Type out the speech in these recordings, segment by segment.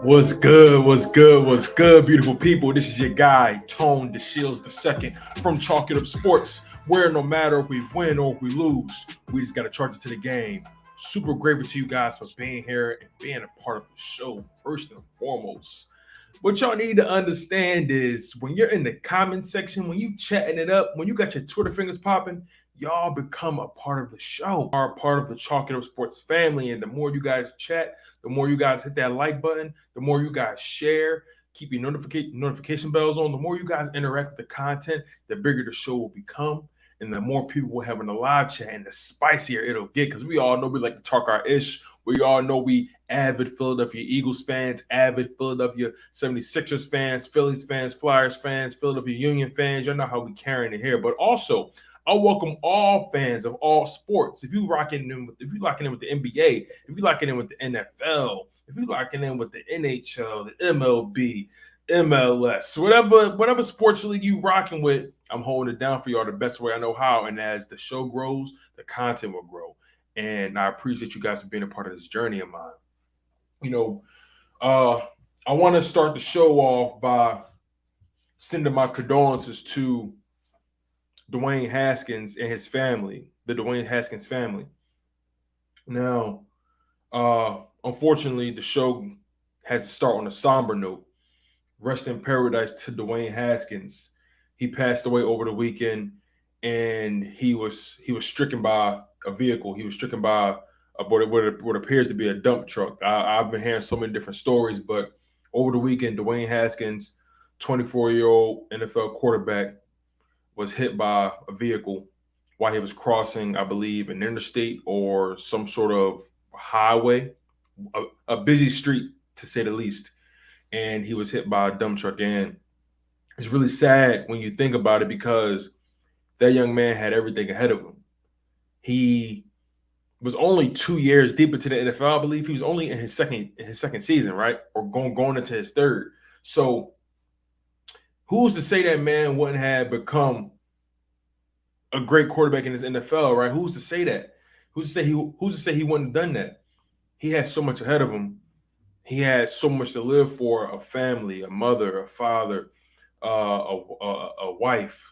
What's good? What's good? What's good, beautiful people? This is your guy, Tone DeShields II from Chalk It Up Sports, where no matter if we win or if we lose, we just got to charge it to the game. Super grateful to you guys for being here and being a part of the show, first and foremost. What y'all need to understand is when you're in the comment section, when you chatting it up, when you got your Twitter fingers popping, y'all become a part of the show, are part of the Chalk It Up Sports family. And the more you guys chat, the more you guys hit that like button, the more you guys share, keep your notification bells on, the more you guys interact with the content, the bigger the show will become. And the more people will have in the live chat, and the spicier it'll get. Because we all know we like to talk our ish. We all know we avid Philadelphia Eagles fans, avid Philadelphia 76ers fans, Phillies fans, Flyers fans, Philadelphia Union fans. Y'all know how we carrying it here. But also, I welcome all fans of all sports. If you locking in with the NBA, if you locking in with the NFL, if you locking in with the NHL, the MLB, MLS, whatever sports league you rocking with, I'm holding it down for y'all the best way I know how. And as the show grows, the content will grow. And I appreciate you guys for being a part of this journey of mine. You know, I want to start the show off by sending my condolences to Dwayne Haskins and his family, the Dwayne Haskins family. Now, unfortunately, the show has to start on a somber note. Rest in paradise to Dwayne Haskins. He passed away over the weekend, and he was stricken by a vehicle. He was stricken by what appears to be a dump truck. I've been hearing so many different stories, but over the weekend, Dwayne Haskins, 24-year-old NFL quarterback, was hit by a vehicle while he was crossing, I believe, an interstate or some sort of highway, a busy street to say the least. And he was hit by a dump truck. And it's really sad when you think about it because that young man had everything ahead of him. He was only 2 years deep into the NFL. I believe he was only in his second season, right? Or going into his third. So who's to say that man wouldn't have become a great quarterback in his NFL, right? Who's to say that? Who's to say he wouldn't have done that? He had so much ahead of him. He had so much to live for: a family, a mother, a father, a wife,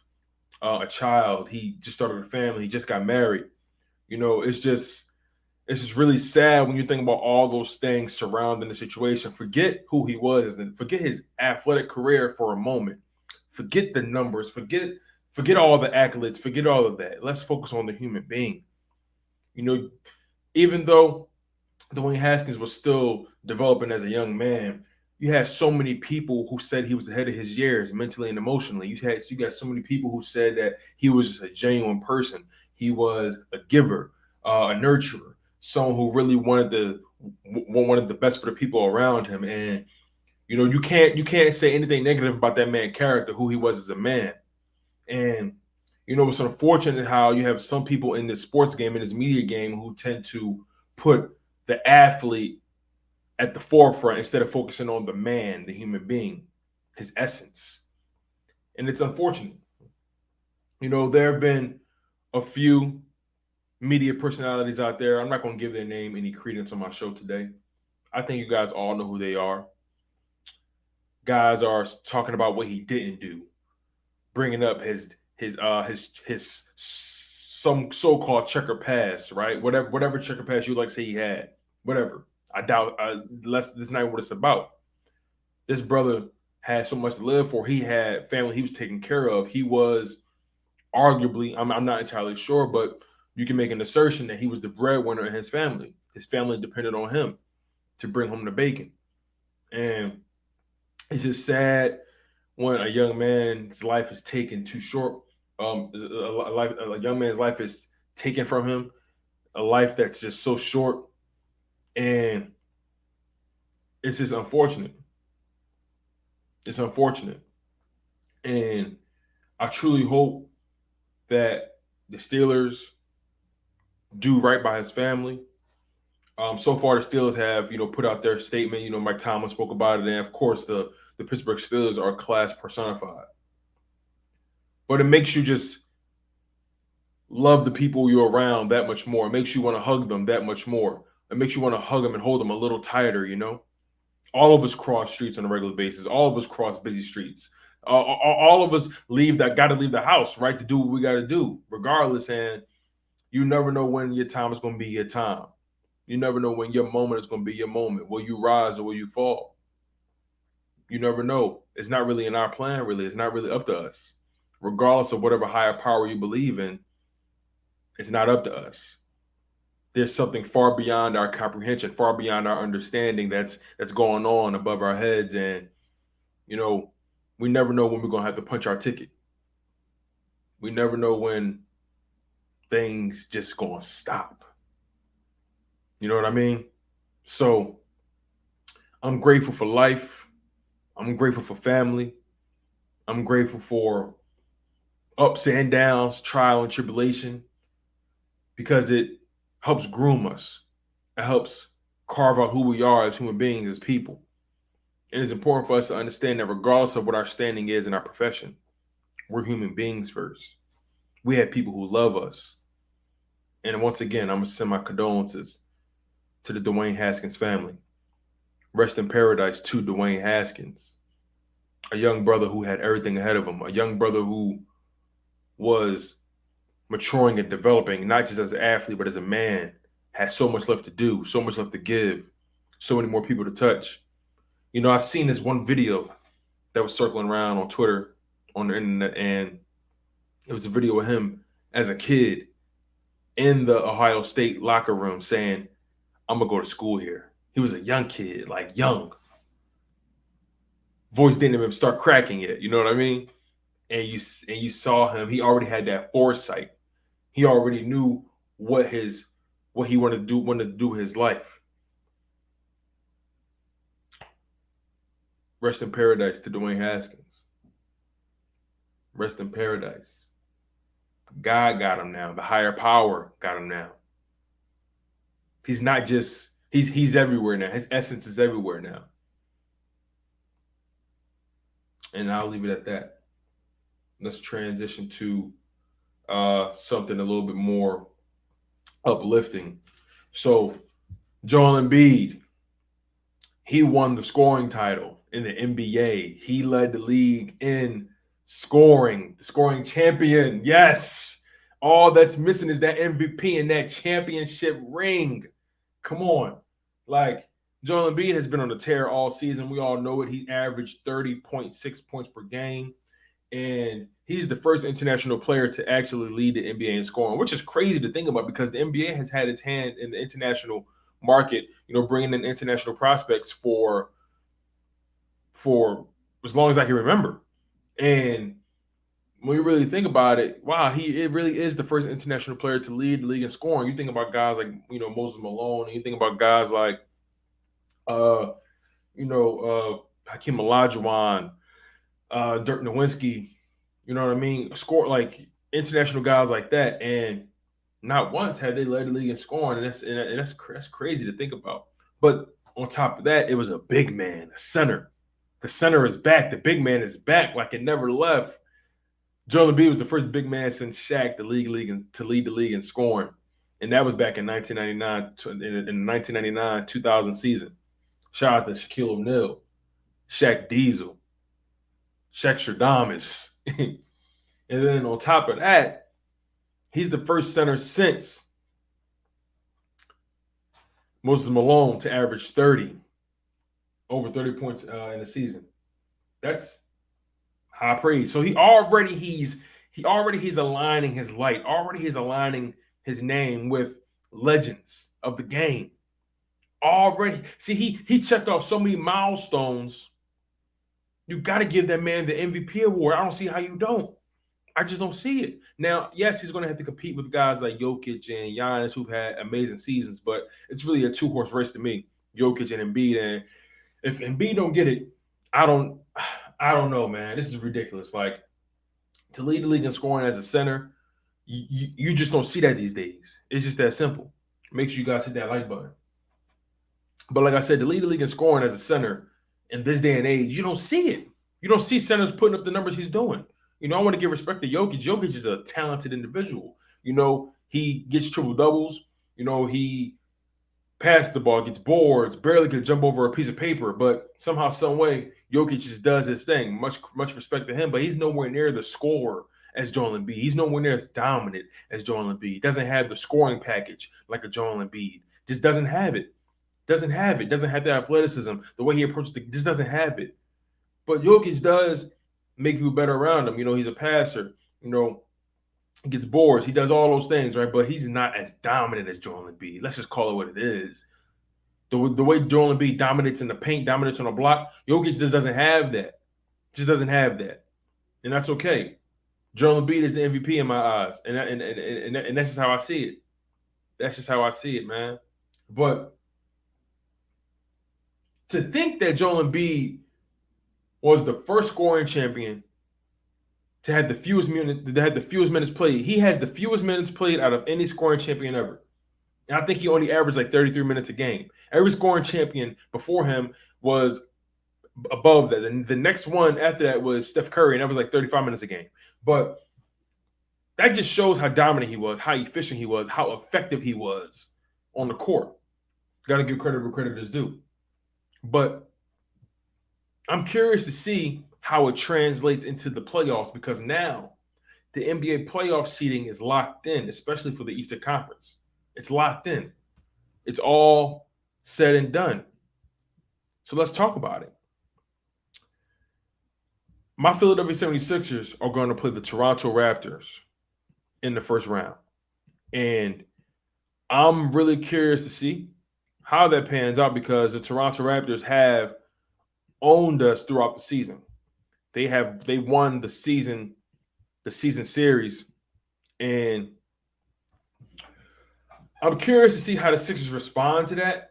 a child. He just started a family. He just got married. It's just really sad when you think about all those things surrounding the situation. Forget who he was and forget his athletic career for a moment. Forget the numbers. Forget all the accolades. Forget all of that. Let's focus on the human being. You know, even though Dwayne Haskins was still developing as a young man, you had so many people who said he was ahead of his years mentally and emotionally. You got so many people who said that he was just a genuine person. He was a giver, a nurturer, someone who really wanted the best for the people around him. And you can't say anything negative about that man's character, who he was as a man. And it's unfortunate how you have some people in this sports game, in this media game, who tend to put the athlete at the forefront instead of focusing on the man, the human being, his essence. And it's unfortunate. There have been a few media personalities out there. I'm not going to give their name any credence on my show today. I think you guys all know who they are. Guys are talking about what he didn't do, bringing up his some so-called checker pass, right? Whatever checker pass you like to say he had, whatever. I doubt. This is not what it's about. This brother had so much to live for. He had family he was taking care of. He was arguably, I'm not entirely sure, but you can make an assertion that he was the breadwinner in his family. His family depended on him to bring home the bacon. And it's just sad when a young man's life is taken too short. A young man's life is taken from him. A life that's just so short, and it's just unfortunate. It's unfortunate, and I truly hope that the Steelers do right by his family. So far, the Steelers have put out their statement. Mike Tomlin spoke about it, and of course, the Pittsburgh Steelers are class personified. But it makes you just love the people you're around that much more. It makes you want to hug them that much more. It makes you want to hug them and hold them a little tighter. All of us cross streets on a regular basis. All of us cross busy streets. All of us got to leave the house, right, to do what we got to do, regardless. And you never know when your time is going to be your time. You never know when your moment is going to be your moment. Will you rise or will you fall? You never know. It's not really in our plan, really. It's not really up to us. Regardless of whatever higher power you believe in, it's not up to us. There's something far beyond our comprehension, far beyond our understanding that's going on above our heads. And, we never know when we're going to have to punch our ticket. We never know when things just going to stop. You know what I mean? So I'm grateful for life. I'm grateful for family. I'm grateful for ups and downs, trial and tribulation, because it helps groom us. It helps carve out who we are as human beings, as people. And it's important for us to understand that regardless of what our standing is in our profession, we're human beings first. We have people who love us. And once again, I'm going to send my condolences to the Dwayne Haskins family. Rest in paradise to Dwayne Haskins, a young brother who had everything ahead of him, a young brother who was maturing and developing, not just as an athlete, but as a man, had so much left to do, so much left to give, so many more people to touch. I've seen this one video that was circling around on Twitter, on the internet, and it was a video of him as a kid in the Ohio State locker room saying, I'm going to go to school here. He was a young kid, like young. Voice didn't even start cracking yet, you know what I mean? And you saw him, he already had that foresight. He already knew what he wanted to do with his life. Rest in paradise to Dwayne Haskins. Rest in paradise. God got him now. The higher power got him now. He's not just, he's everywhere now. His essence is everywhere now. And I'll leave it at that. Let's transition to something a little bit more uplifting. So, Joel Embiid, he won the scoring title in the NBA. He led the league in scoring, the scoring champion. Yes. All that's missing is that MVP and that championship ring. Come on. Like, Joel Embiid has been on a tear all season. We all know it. He averaged 30.6 points per game. And he's the first international player to actually lead the NBA in scoring, which is crazy to think about because the NBA has had its hand in the international market, bringing in international prospects for as long as I can remember. And when you really think about it, wow, it really is the first international player to lead the league in scoring. You think about guys like, Moses Malone, and you think about guys like, Hakeem Olajuwon, Dirk Nowitzki, you know what I mean? Score like international guys like that, and not once had they led the league in scoring, and that's crazy to think about. But on top of that, it was a big man, a center. The center is back. The big man is back, like it never left. Joel Embiid was the first big man since Shaq to lead the league in scoring, and that was back in 1999 in the 1999-2000 season. Shout out to Shaquille O'Neal, Shaq Diesel, Shaq Stradamus. And then on top of that, he's the first center since Moses Malone to average over 30 points in a season. That's high praise. So he's aligning his light. Already he's aligning his name with legends of the game. Already. See, he checked off so many milestones. You got to give that man the MVP award. I don't see how you don't. I just don't see it. Now, yes, he's going to have to compete with guys like Jokic and Giannis who've had amazing seasons, but it's really a two-horse race to me, Jokic and Embiid. And if Embiid don't get it, I don't know, man. This is ridiculous. Like, to lead the league in scoring as a center, you just don't see that these days. It's just that simple. Make sure you guys hit that like button. But like I said, to lead the league in scoring as a center in this day and age, you don't see it. You don't see centers putting up the numbers he's doing. I want to give respect to Jokic. Jokic is a talented individual. He gets triple doubles. He passes the ball, gets boards, barely can jump over a piece of paper, but somehow, some way, Jokic just does his thing. Much respect to him, but he's nowhere near the scorer as Joel Embiid. He's nowhere near as dominant as Joel Embiid. He doesn't have the scoring package like a Joel Embiid. Just doesn't have it. Doesn't have it. Doesn't have the athleticism. The way he approaches just doesn't have it. But Jokic does make people better around him. He's a passer. He gets boards. He does all those things, right? But he's not as dominant as Joel Embiid. Let's just call it what it is. The way Joel Embiid dominates in the paint, dominates on the block, Jokic just doesn't have that. Just doesn't have that. And that's okay. Joel Embiid is the MVP in my eyes. And that's just how I see it. That's just how I see it, man. But to think that Joel Embiid was the first scoring champion to have the fewest minutes played. He has the fewest minutes played out of any scoring champion ever. And I think he only averaged like 33 minutes a game. Every scoring champion before him was above that. And the next one after that was Steph Curry, and that was like 35 minutes a game. But that just shows how dominant he was, how efficient he was, how effective he was on the court. Got to give credit where credit is due. But I'm curious to see how it translates into the playoffs, because now the NBA playoff seeding is locked in, especially for the Eastern Conference. It's locked in. It's all said and done. So let's talk about it. My Philadelphia 76ers are going to play the Toronto Raptors in the first round. And I'm really curious to see how that pans out, because the Toronto Raptors have owned us throughout the season. They won the season series, and I'm curious to see how the Sixers respond to that.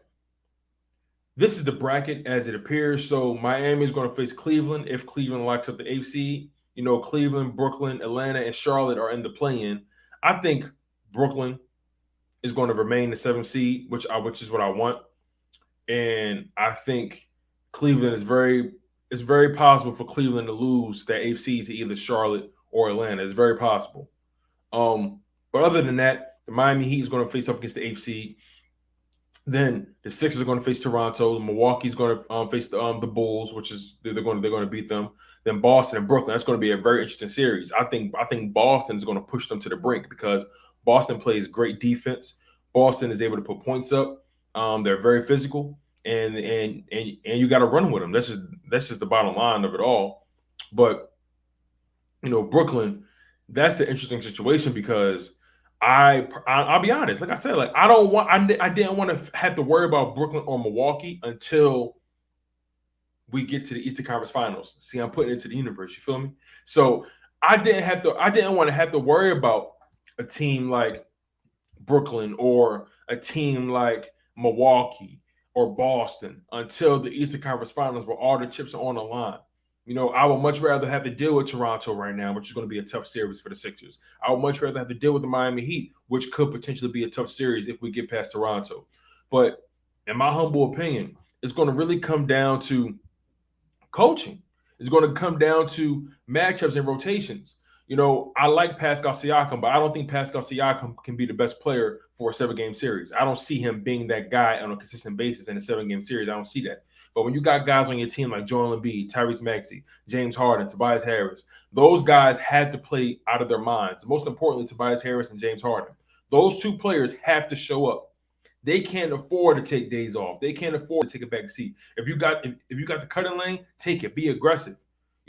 This is the bracket as it appears. So Miami is going to face Cleveland if Cleveland locks up the 8th seed. Cleveland, Brooklyn, Atlanta, and Charlotte are in the play-in. I think Brooklyn is going to remain the 7th seed, which is what I want. And I think Cleveland it's very possible for Cleveland to lose that 8th seed to either Charlotte or Atlanta. It's very possible. But other than that, the Miami Heat is going to face up against the 8th seed. Then the Sixers are going to face Toronto. Milwaukee's going to face the Bulls, which is they're going to beat them. Then Boston and Brooklyn. That's going to be a very interesting series. I think Boston is going to push them to the brink, because Boston plays great defense. Boston is able to put points up. They're very physical, and you got to run with them. That's just the bottom line of it all. But Brooklyn, that's an interesting situation, because I'll be honest. Like I said, like I didn't want to have to worry about Brooklyn or Milwaukee until we get to the Eastern Conference Finals. See, I'm putting it into the universe. You feel me? So I didn't want to have to worry about a team like Brooklyn or a team like Milwaukee or Boston until the Eastern Conference Finals, where all the chips are on the line. I would much rather have to deal with Toronto right now, which is going to be a tough series for the Sixers. I would much rather have to deal with the Miami Heat, which could potentially be a tough series if we get past Toronto. But in my humble opinion, it's going to really come down to coaching. It's going to come down to matchups and rotations. I like Pascal Siakam, but I don't think Pascal Siakam can be the best player for a 7-game series. I don't see him being that guy on a consistent basis in a 7-game series. I don't see that. But when you got guys on your team like Joel Embiid, Tyrese Maxey, James Harden, Tobias Harris, those guys had to play out of their minds. Most importantly, Tobias Harris and James Harden. Those two players have to show up. They can't afford to take days off. They can't afford to take a back seat. If you got the cutting lane, take it. Be aggressive.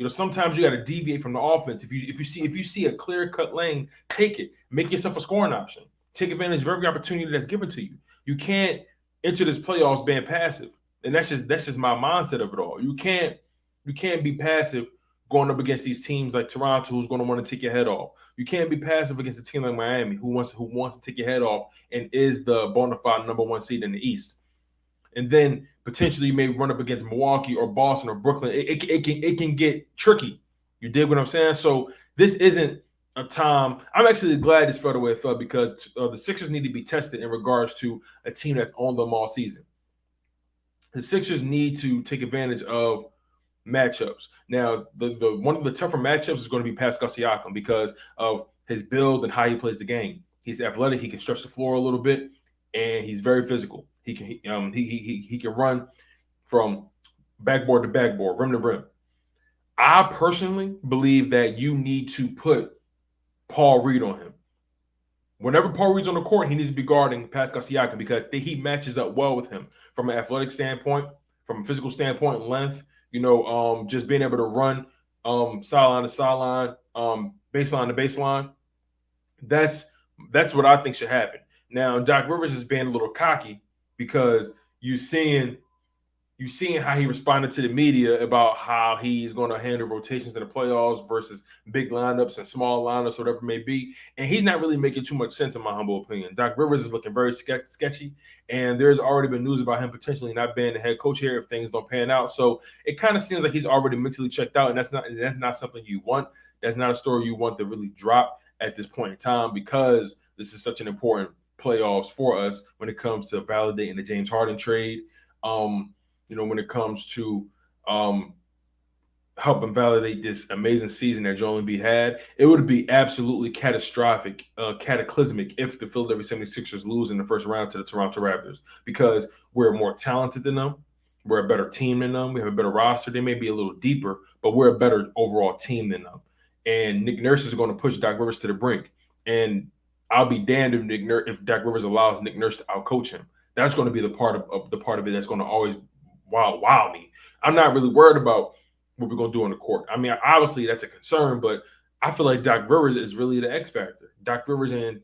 Sometimes you got to deviate from the offense. If you see a clear cut lane, take it. Make yourself a scoring option. Take advantage of every opportunity that's given to you. You can't enter this playoffs being passive. And that's just my mindset of it all. You can't be passive going up against these teams like Toronto, who's going to want to take your head off. You can't be passive against a team like Miami, who wants to take your head off and is the bona fide number 1 seed in the East. And then potentially you may run up against Milwaukee or Boston or Brooklyn. It can get tricky. You dig what I'm saying? So this isn't a time. I'm actually glad this felt the way it felt, because the Sixers need to be tested in regards to a team that's on them all season. The Sixers need to take advantage of matchups. Now, the one of the tougher matchups is going to be Pascal Siakam, because of his build and how he plays the game. He's athletic. He can stretch the floor a little bit, and he's very physical. He can run from backboard to backboard, rim to rim. I personally believe that you need to put Paul Reed on him. Whenever Paul Reed's on the court, he needs to be guarding Pascal Siakam because he matches up well with him from an athletic standpoint, from a physical standpoint, length. Just being able to run sideline to sideline, baseline to baseline. That's what I think should happen. Now, Doc Rivers is being a little cocky because you seeing how he responded to the media about how he's going to handle rotations in the playoffs versus big lineups and small lineups, whatever it may be. And he's not really making too much sense, in my humble opinion. Doc Rivers is looking very sketchy, and there's already been news about him potentially not being the head coach here if things don't pan out. So it kind of seems like he's already mentally checked out, and that's not something you want. That's not a story you want to really drop at this point in time because this is such an important playoffs for us when it comes to validating the James Harden trade. When it comes to helping validate this amazing season that Joel Embiid had, it would be absolutely catastrophic, cataclysmic if the Philadelphia 76ers lose in the first round to the Toronto Raptors because we're more talented than them. We're a better team than them. We have a better roster. They may be a little deeper, but we're a better overall team than them. And Nick Nurse is going to push Doc Rivers to the brink. And I'll be damned if Doc Rivers allows Nick Nurse to outcoach him. That's going to be the part of it that's going to always wow me. I'm not really worried about what we're going to do on the court. I mean, obviously that's a concern, but I feel like Doc Rivers is really the X factor. Doc Rivers and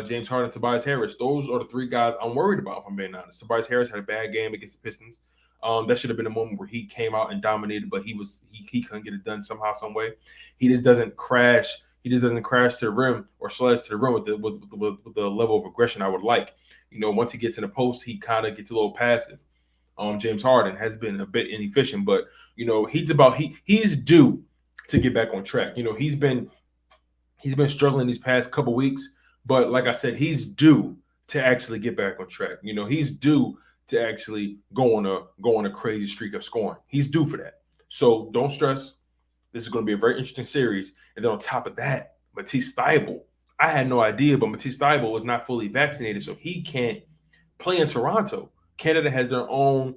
James Harden, Tobias Harris. Those are the three guys I'm worried about, if I'm being honest. Tobias Harris had a bad game against the Pistons. That should have been a moment where he came out and dominated, but he couldn't get it done somehow, some way. He just doesn't crash. He just doesn't crash to the rim or slice to the rim with the level of aggression I would like. Once he gets in the post, he kind of gets a little passive. James Harden has been a bit inefficient, but he's due to get back on track. He's been struggling these past couple weeks, but like I said, he's due to actually get back on track. He's due to actually go on a crazy streak of scoring. He's due for that. So don't stress. This is going to be a very interesting series. And then on top of that, Matisse Thybulle. I had no idea, but Matisse Thybulle was not fully vaccinated, so he can't play in Toronto. Canada has their own,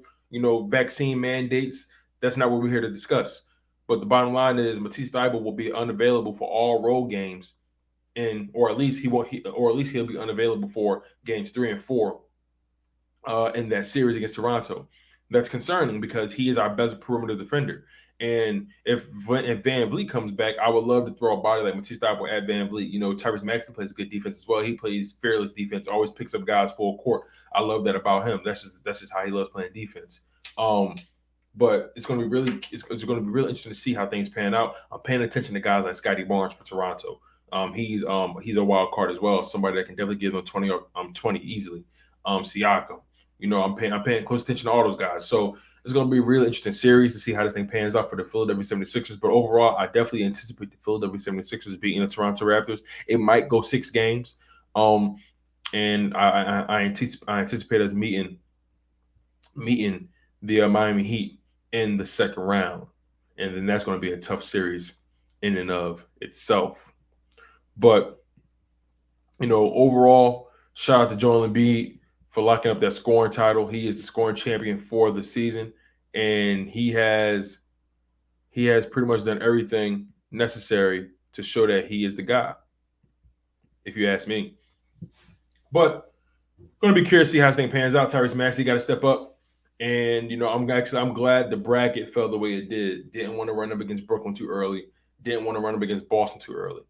vaccine mandates. That's not what we're here to discuss. But the bottom line is Matisse Thybulle will be unavailable for all road games, or at least he'll be unavailable for games 3 and 4 in that series against Toronto. That's concerning because he is our best perimeter defender. And if Van Vliet comes back, I would love to throw a body like Matisse Thybulle at Van Vliet. Tyrese Maxey plays good defense as well. He plays fearless defense, always picks up guys full court. I love that about him. That's just how he loves playing defense. But it's going to be really interesting to see how things pan out. I'm paying attention to guys like Scotty Barnes for Toronto. He's a wild card as well. Somebody that can definitely give them 20 easily. Siakam. I'm paying close attention to all those guys. So it's going to be a really interesting series to see how this thing pans out for the Philadelphia 76ers. But overall, I definitely anticipate the Philadelphia 76ers beating the Toronto Raptors. It might go 6 games. And I anticipate us meeting the Miami Heat in the second round. And then that's going to be a tough series in and of itself. But, overall, shout out to Joel Embiid for locking up that scoring title. He is the scoring champion for the season, and he has pretty much done everything necessary to show that he is the guy, if you ask me. But going to be curious to see how this thing pans out. Tyrese Maxey got to step up, and I'm glad the bracket fell the way it did. Didn't want to run up against Brooklyn too early. Didn't want to run up against Boston too early.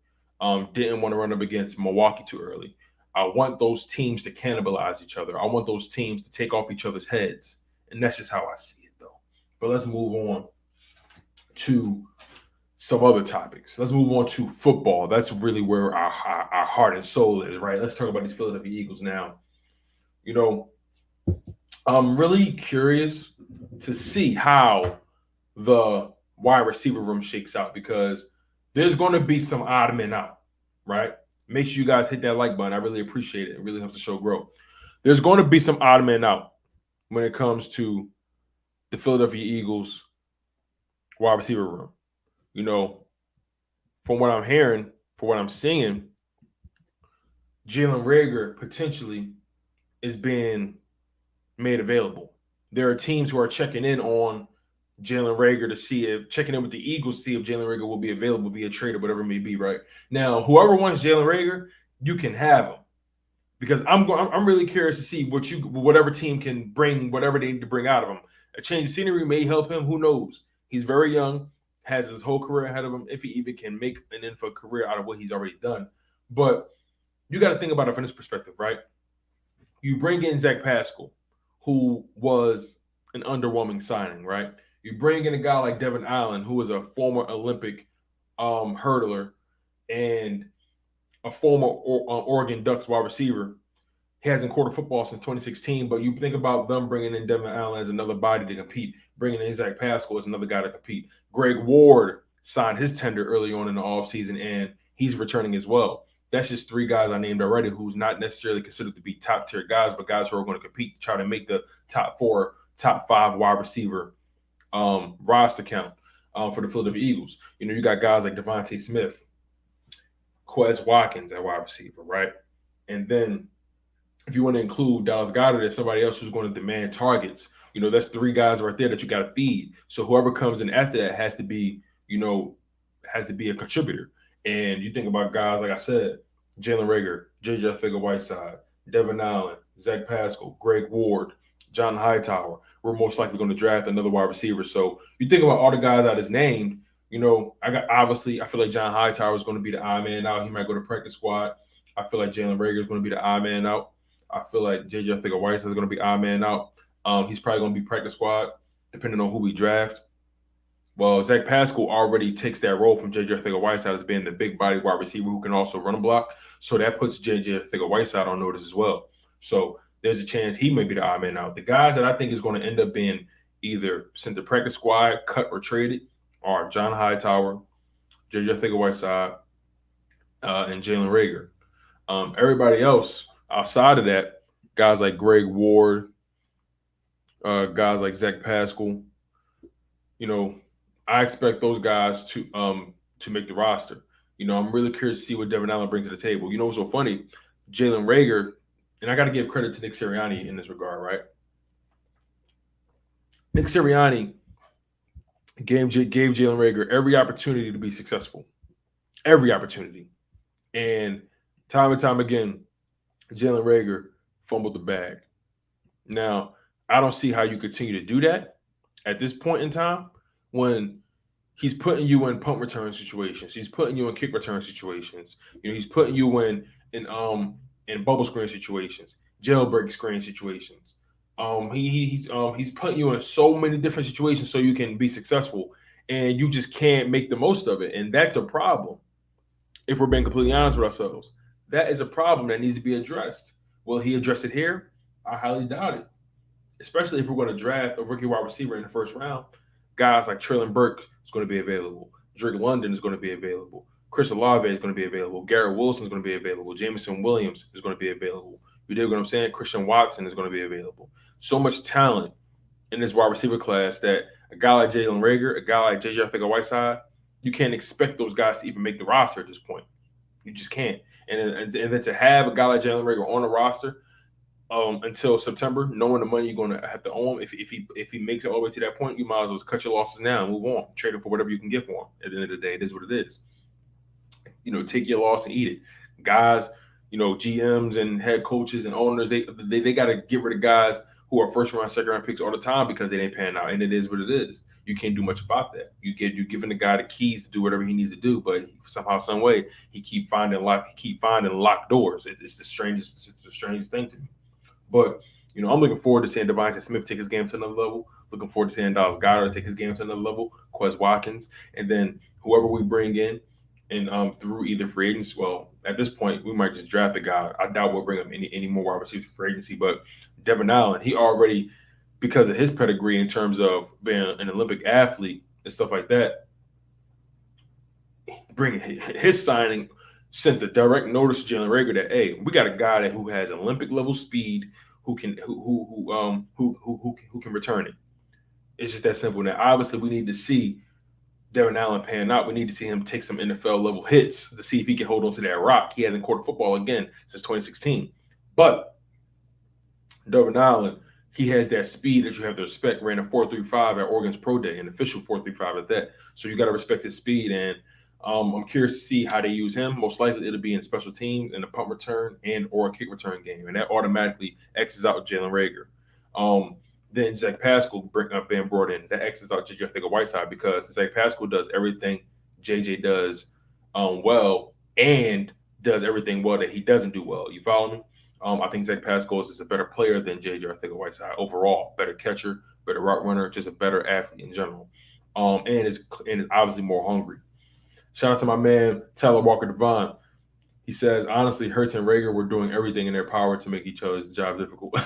Didn't want to run up against Milwaukee too early. I want those teams to cannibalize each other. I want those teams to take off each other's heads. And that's just how I see it, though. But let's move on to some other topics. Let's move on to football. That's really where our heart and soul is, right? Let's talk about these Philadelphia Eagles now. I'm really curious to see how the wide receiver room shakes out because there's going to be some odd men out, right? Make sure you guys hit that like button. I really appreciate it. It really helps the show grow. There's going to be some odd men out when it comes to the Philadelphia Eagles wide receiver room. From what I'm hearing, from what I'm seeing, Jalen Reagor potentially is being made available. There are teams who are checking in on Jalen Reagor to see if checking in with the Eagles to see if Jalen Reagor will be available via trade or whatever it may be. Right now, whoever wants Jalen Reagor, you can have him because I'm really curious to see whatever team can bring whatever they need to bring out of him. A change of scenery may help him. Who knows? He's very young, has his whole career ahead of him. If he even can make an NFL career out of what he's already done, but you got to think about it from this perspective, right? You bring in Zach Pascal, who was an underwhelming signing, right? You bring in a guy like Devin Allen, who was a former Olympic hurdler and a former Oregon Ducks wide receiver. He hasn't quarter football since 2016, but you think about them bringing in Devin Allen as another body to compete, bringing in Zach Pascal as another guy to compete. Greg Ward signed his tender early on in the offseason, and he's returning as well. That's just three guys I named already who's not necessarily considered to be top tier guys, but guys who are going to compete to try to make the top 4, top 5 wide receiver roster count for the Philadelphia Eagles. You got guys like Devonta Smith, Quez Watkins at wide receiver, right? And then if you want to include Dallas Goedert as somebody else who's going to demand targets, that's 3 guys right there that you got to feed. So whoever comes in after that has to be a contributor. And you think about guys, like I said, Jalen Reagor, J.J. Arcega-Whiteside, Devin Allen, Zach Pascal, Greg Ward, John Hightower. We're most likely going to draft another wide receiver. So you think about all the guys I just named, I feel like John Hightower is going to be the odd man out. He might go to practice squad. I feel like Jalen Reagor is going to be the odd man out. I feel like J.J. Arcega-Whiteside is going to be odd man out. He's probably going to be practice squad, depending on who we draft. Well, Zach Pascal already takes that role from J.J. Arcega-Whiteside as being the big body wide receiver who can also run a block. So that puts J.J. Arcega-Whiteside on notice as well. So there's a chance he may be the odd man out. The guys that I think is going to end up being either sent to practice squad, cut, or traded are John Hightower, J.J. Arcega-Whiteside, and Jalen Reagor. Everybody else outside of that, guys like Greg Ward, guys like Zach Pascal, I expect those guys to make the roster. I'm really curious to see what Devin Allen brings to the table. What's so funny? Jalen Reagor, and I got to give credit to Nick Sirianni in this regard, right? Nick Sirianni gave Jalen Reagor every opportunity to be successful. Every opportunity. And time again, Jalen Reagor fumbled the bag. Now, I don't see how you continue to do that at this point in time when he's putting you in punt return situations. He's putting you in kick return situations. He's putting you in bubble screen situations, jailbreak screen situations. He's putting you in so many different situations so you can be successful, and you just can't make the most of it. And that's a problem. If we're being completely honest with ourselves, that is a problem that needs to be addressed. Will he address it here? I highly doubt it. Especially if we're going to draft a rookie wide receiver in the first round. Guys like Treylon Burke is going to be available. Drake London is going to be available. Chris Olave is going to be available. Garrett Wilson is going to be available. Jameson Williams is going to be available. You dig what I'm saying? Christian Watson is going to be available. So much talent in this wide receiver class that a guy like Jalen Reagor, a guy like J.J. Arcega-Whiteside, you can't expect those guys to even make the roster at this point. You just can't. And then to have a guy like Jalen Reagor on the roster until September, knowing the money you're going to have to owe him, if he makes it all the way to that point, you might as well cut your losses now and move on. Trade him for whatever you can get for him. At the end of the day, it is what it is. Take your loss and eat it. Guys, GMs and head coaches and owners, they got to get rid of guys who are first round, second round picks all the time because they ain't panning out, and it is what it is. You can't do much about that. You're giving the guy the keys to do whatever he needs to do, but somehow, some way, he keep finding locked doors. It's the strangest thing to me. But I'm looking forward to seeing Devonta Smith take his game to another level. Looking forward to seeing Dallas Goedert take his game to another level. Quez Watkins, and then whoever we bring in, and through either free agency. Well, at this point, we might just draft a guy. I doubt we'll bring him any more wide receivers for free agency. But Devin Allen, he already, because of his pedigree in terms of being an Olympic athlete and stuff like that, bringing his signing sent the direct notice to Jalen Reagor that, hey, we got a guy who has Olympic level speed who can return it. It's just that simple. Now, obviously, we need to see Devin Allen pan out. We need to see him take some NFL level hits to see if he can hold on to that rock. He hasn't caught football again since 2016. But Devin Allen He has that speed that you have to respect. Ran a 4.35 at Oregon's Pro Day, an official 4.35 at that. So you got to respect his speed. And I'm curious to see how they use him. Most likely it'll be in special teams, in a punt return, and or a kick return game. And that automatically X's out Jalen Rager. Then Zach Pascal being brought in. That X's out JJ Whiteside because Zach Pascal does everything JJ does well and does everything well that he doesn't do well. You follow me? I think Zach Pascal is a better player than JJ Whiteside overall. Better catcher, better route runner, just a better athlete in general. And is obviously more hungry. Shout out to my man Tyler Walker Devon. He says, honestly, Hurts and Rager were doing everything in their power to make each other's job difficult.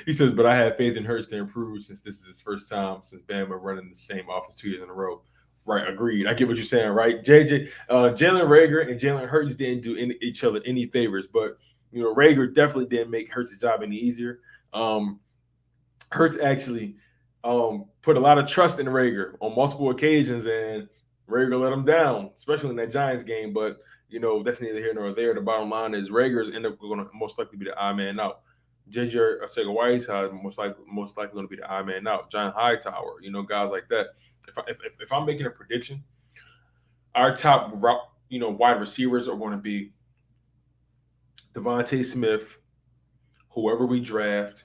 He says, but I have faith in Hurts to improve since this is his first time since Bama running the same offense 2 years in a row. Right, agreed. I get what you're saying, right? Jalen Rager and Jalen Hurts didn't do each other any favors, but Rager definitely didn't make Hurts' job any easier. Hurts actually put a lot of trust in Rager on multiple occasions, and Rager let him down, especially in that Giants game. But that's neither here nor there. The bottom line is Rager's end up going to most likely be the odd man out. JJ Whiteside most likely going to be the odd man out. John Hightower, guys like that. If I'm making a prediction, our top wide receivers are going to be Devonta Smith, whoever we draft,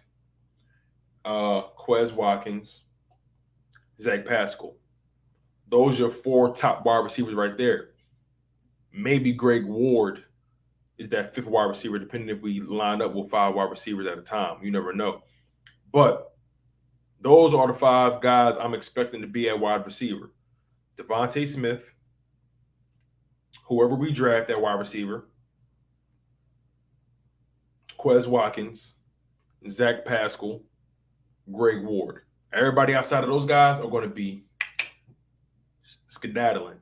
Quez Watkins, Zach Pascal. Those are 4 top wide receivers right there. Maybe Greg Ward is that 5th wide receiver, depending if we line up with 5 wide receivers at a time. You never know. But those are the 5 guys I'm expecting to be at wide receiver. Devonta Smith, whoever we draft at wide receiver, Quez Watkins, Zach Pascal, Greg Ward. Everybody outside of those guys are going to be skedaddling.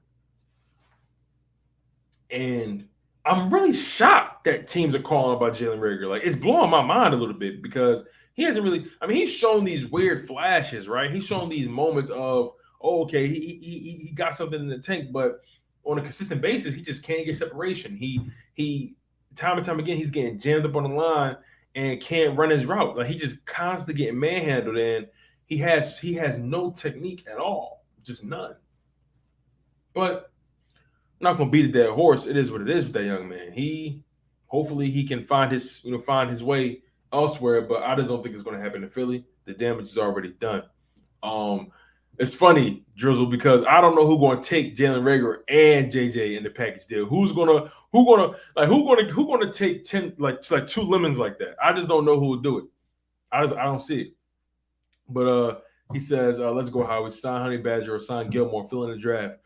And I'm really shocked that teams are calling about Jalen Rager. Like, it's blowing my mind a little bit because he hasn't really. I mean, he's shown these weird flashes, right? He's shown these moments of, okay, he got something in the tank, but on a consistent basis, he just can't get separation. He time and time again, he's getting jammed up on the line and can't run his route. Like, he just constantly getting manhandled, and he has no technique at all, just none. But I'm not gonna beat a dead horse. It is what it is with that young man. Hopefully he can find his way elsewhere, but I just don't think it's gonna happen in Philly. The damage is already done. It's funny, Drizzle, because I don't know who's gonna take Jalen Rager and JJ in the package deal. Who's gonna take 10 like 2 lemons like that? I just don't know who will do it. I don't see it. But he says, let's go, Howie. Sign Honey Badger or sign Gilmore, fill in the draft.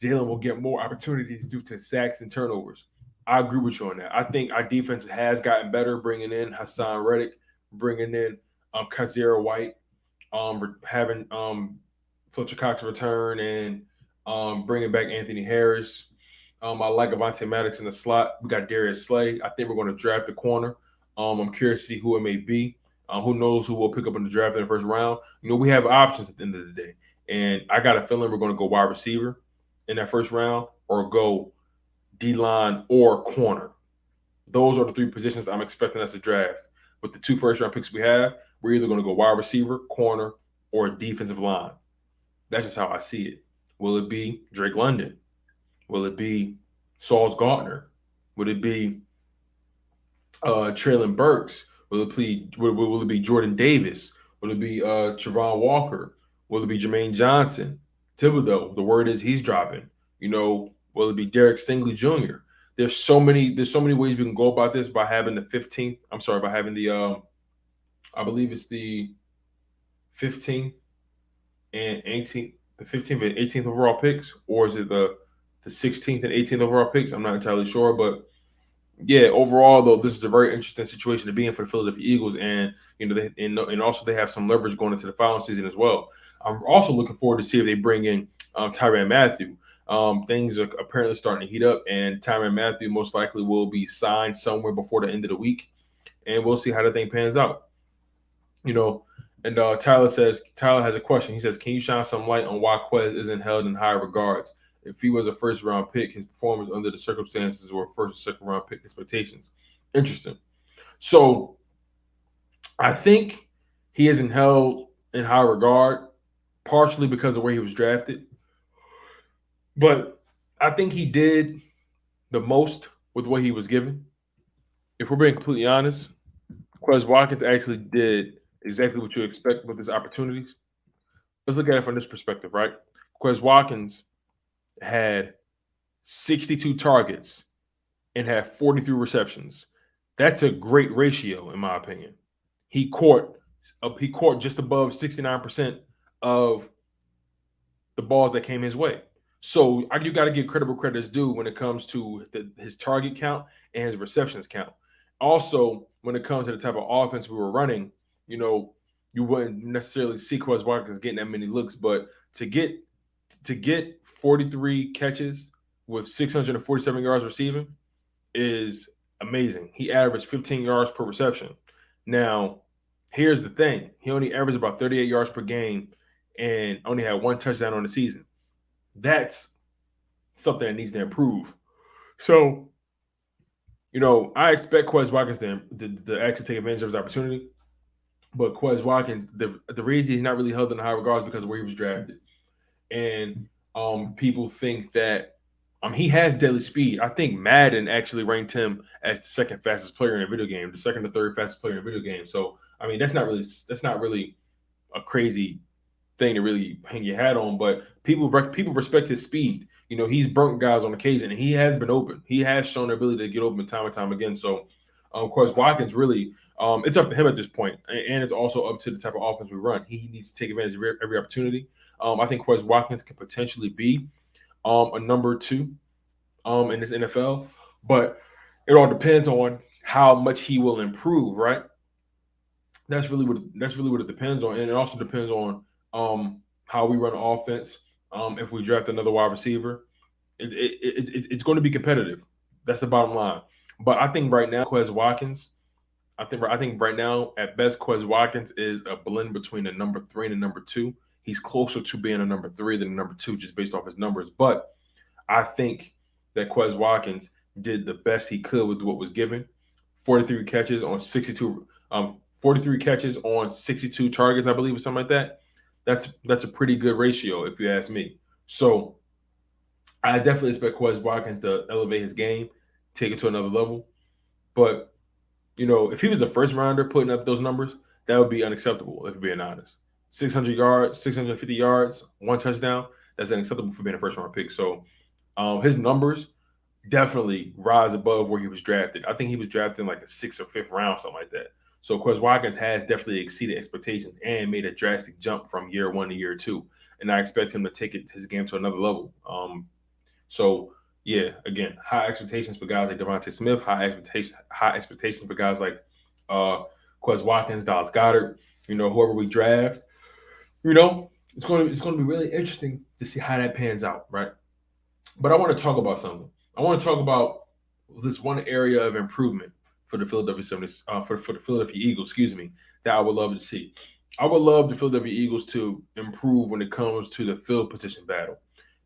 Jalen will get more opportunities due to sacks and turnovers. I agree with you on that. I think our defense has gotten better, bringing in Hassan Reddick, bringing in Kazira White, having Fletcher Cox return, and bringing back Anthony Harris. I like Avonte Maddox in the slot. We got Darius Slay. I think we're going to draft the corner. I'm curious to see who it may be. Who knows who we'll pick up in the draft in the first round. We have options at the end of the day. And I got a feeling we're going to go wide receiver in that first round or go D-line or corner. Those are the 3 positions I'm expecting us to draft. With the 2 first-round picks we have, we're either going to go wide receiver, corner, or defensive line. That's just how I see it. Will it be Drake London? Will it be Sauls Gardner? Will it be Traylon Burks? Will it be Jordan Davis? Will it be Travon Walker? Will it be Jermaine Johnson? Thibodeau, the word is he's dropping. Will it be Derek Stingley Jr.? There's so many ways we can go about this by having the 15th. I'm sorry, by having the I believe it's the 15th and 18th, the 15th and 18th overall picks, or is it the 16th and 18th overall picks? I'm not entirely sure, but yeah, overall though, this is a very interesting situation to be in for the Philadelphia Eagles, and and also they have some leverage going into the following season as well. I'm also looking forward to see if they bring in Tyrann Mathieu. Things are apparently starting to heat up, and Tyrann Mathieu most likely will be signed somewhere before the end of the week, and we'll see how the thing pans out. And Tyler has a question. He says, can you shine some light on why Quez isn't held in high regards? If he was a first-round pick, his performance under the circumstances were first or second-round pick expectations. Interesting. So I think he isn't held in high regard, partially because of where he was drafted. But I think he did the most with what he was given. If we're being completely honest, Quez Watkins actually did exactly what you expect with his opportunities. Let's look at it from this perspective, right? Quez Watkins had 62 targets and had 43 receptions. That's a great ratio, in my opinion. He caught he caught just above 69% of the balls that came his way. So you got to give credible credit due when it comes to his target count and his receptions count. Also, when it comes to the type of offense we were running, you know, you wouldn't necessarily see Quez Watkins getting that many looks, but to get 43 catches with 647 yards receiving is amazing. He averaged 15 yards per reception. Now, here's the thing: he only averaged about 38 yards per game and only had one touchdown on the season. That's something that needs to improve. So, I expect Quez Watkins to actually take advantage of his opportunity. But Quez Watkins, the reason he's not really held in high regards because of where he was drafted, and people think that he has deadly speed. I think Madden actually ranked him as the second fastest player in a video game, the second or third fastest player in a video game. So I mean, that's not really a crazy thing to really hang your hat on, but people respect his speed. He's burnt guys on occasion, and he has been open. He has shown the ability to get open time and time again. So, of course, Watkins really, it's up to him at this point, and it's also up to the type of offense we run. He needs to take advantage of every opportunity. I think Quez Watkins could potentially be a number two in this NFL, but it all depends on how much he will improve, right? That's really what it depends on, and it also depends on how we run offense. If we draft another wide receiver, it's going to be competitive. That's the bottom line. But I think right now, Quez Watkins. I think right now, at best, Quez Watkins is a blend between a number three and a number two. He's closer to being a number three than a number two, just based off his numbers. But I think that Quez Watkins did the best he could with what was given. 43 catches on 62 43 catches on 62 targets, I believe, or something like that. That's a pretty good ratio, if you ask me. So I definitely expect Quez Watkins to elevate his game, take it to another level. But if he was a first rounder putting up those numbers, that would be unacceptable, if we're being honest. 600 yards, 650 yards, one touchdown, that's unacceptable for being a first round pick. So his numbers definitely rise above where he was drafted. I think he was drafted in like the sixth or fifth round, something like that. So Quez Watkins has definitely exceeded expectations and made a drastic jump from year one to year two. And I expect him to take his game to another level. So yeah, again, high expectations for guys like Devonta Smith, high expectations for guys like uh Quez Watkins, Dallas Goedert, whoever we draft. It's gonna be really interesting to see how that pans out, right? But I want to talk about something. I want to talk about this one area of improvement for the Philadelphia 70, for the Philadelphia Eagles, excuse me, that I would love to see. I would love the Philadelphia Eagles to improve when it comes to the field position battle.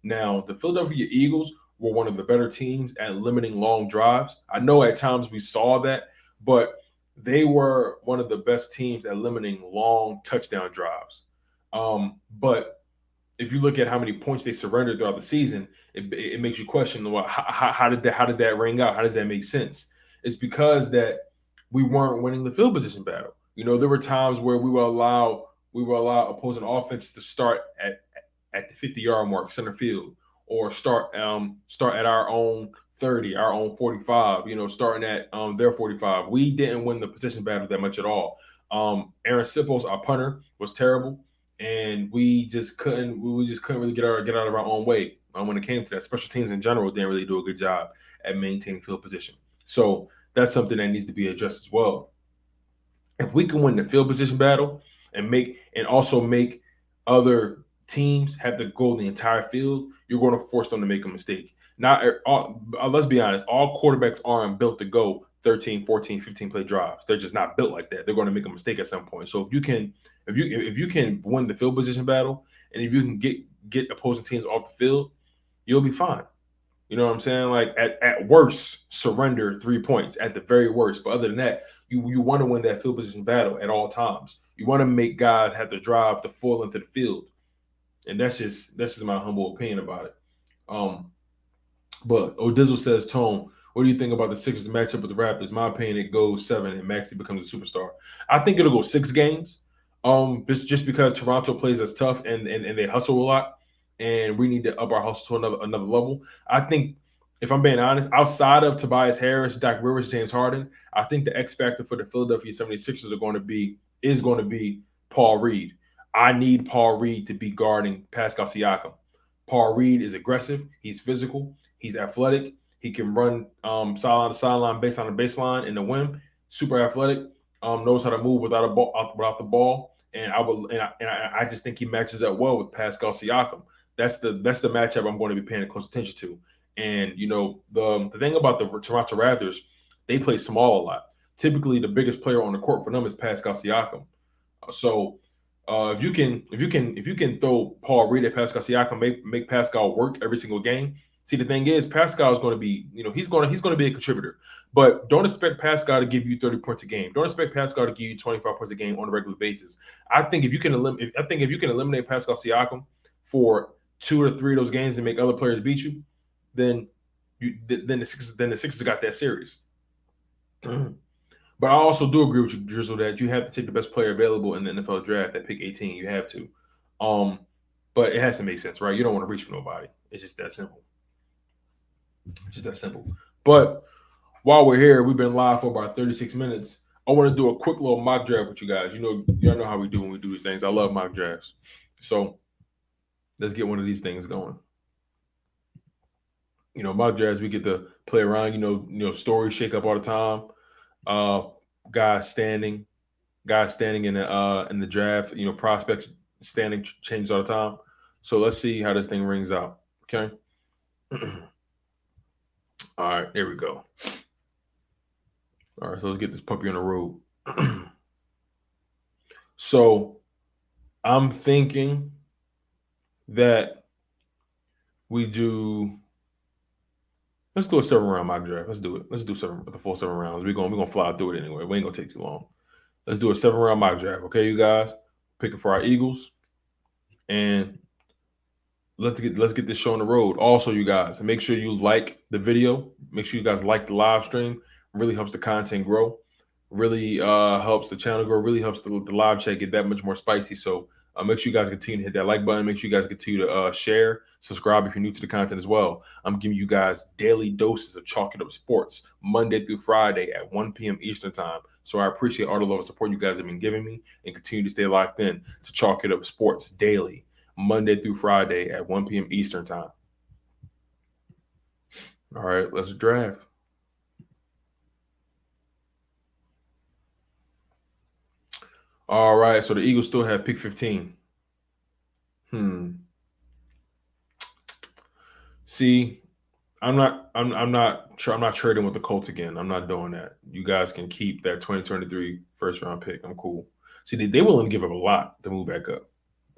Now, the Philadelphia Eagles were one of the better teams at limiting long drives. I know at times we saw that, but they were one of the best teams at limiting long touchdown drives. But if you look at how many points they surrendered throughout the season, it makes you question, well, how does that ring out? How does that make sense? It's because that we weren't winning the field position battle. There were times where we were allow opposing offenses to start at the 50-yard mark, center field, or start at our own 30, our own 45. Starting at their 45. We didn't win the position battle that much at all. Aaron Sipples, our punter, was terrible, and we just couldn't really get out of our own way when it came to that. Special teams in general didn't really do a good job at maintaining field position. So that's something that needs to be addressed as well. If we can win the field position battle and also make other teams have to go the entire field, you're going to force them to make a mistake. Not let's be honest, all quarterbacks aren't built to go 13, 14, 15 play drives. They're just not built like that. They're going to make a mistake at some point. So if you can win the field position battle, and if you can get opposing teams off the field, you'll be fine. You know what I'm saying? Like at worst, surrender 3 points at the very worst. But other than that, You want to win that field position battle at all times. You want to make guys have to drive the full length of the field, and that's just my humble opinion about it. Um, but Odizzle says, Tone, what do you think about the Sixers matchup with the Raptors? My opinion, it goes 7 and Maxey becomes a superstar. I think it'll go 6 games. Just because Toronto plays us tough and they hustle a lot, and we need to up our hustle to another level. I think, if I'm being honest, outside of Tobias Harris, Doc Rivers, James Harden, I think the X factor for the Philadelphia 76ers is going to be Paul Reed. I need Paul Reed to be guarding Pascal Siakam. Paul Reed is aggressive. He's physical. He's athletic. He can run sideline to sideline, baseline to baseline in the whim. Super athletic. Knows how to move without the ball. And I just think he matches up well with Pascal Siakam. That's the matchup I'm going to be paying close attention to. And the thing about the Toronto Raptors, they play small a lot. Typically, the biggest player on the court for them is Pascal Siakam. So if you can throw Paul Reed at Pascal Siakam, make Pascal work every single game. See, the thing is, Pascal is going to be, he's going to be a contributor, but don't expect Pascal to give you 30 points a game. Don't expect Pascal to give you 25 points a game on a regular basis. I think if you can eliminate Pascal Siakam for 2 or 3 of those games and make other players beat you, then the Sixers got that series. But I also do agree with you, Drizzle, that you have to take the best player available in the NFL draft at pick 18. You have to. But it has to make sense, right? You don't want to reach for nobody. It's just that simple. But while we're here, we've been live for about 36 minutes. I want to do a quick little mock draft with you guys. Y'all know how we do when we do these things. I love mock drafts. So let's get one of these things going. Mock drafts, we get to play around. Stories shake up all the time. Guys standing in the draft. Prospects standing changes all the time. So let's see how this thing rings out. Okay. All right, there we go. All right, so let's get this puppy on the road. So I'm thinking that let's do a 7-round mock draft. Let's do it. Let's do the full 7 rounds. We're gonna fly through it anyway. We ain't gonna take too long. Let's do a 7-round mock draft, okay, you guys? Picking for our Eagles, and let's get this show on the road. Also, you guys, make sure you like the video. Make sure you guys like the live stream. Really helps the content grow. Really helps the channel grow. Really helps the live chat get that much more spicy. So make sure you guys continue to hit that like button. Make sure you guys continue to share, subscribe if you're new to the content as well. I'm giving you guys daily doses of Chalk It Up Sports, Monday through Friday at 1 p.m. Eastern Time. So I appreciate all the love and support you guys have been giving me, and continue to stay locked in to Chalk It Up Sports daily, Monday through Friday at 1 p.m. Eastern Time. All right, let's draft. All right, so the Eagles still have pick 15. See, I'm not trading with the Colts again. I'm not doing that. You guys can keep that 2023 first round pick. I'm cool. See, they willing to give up a lot to move back up.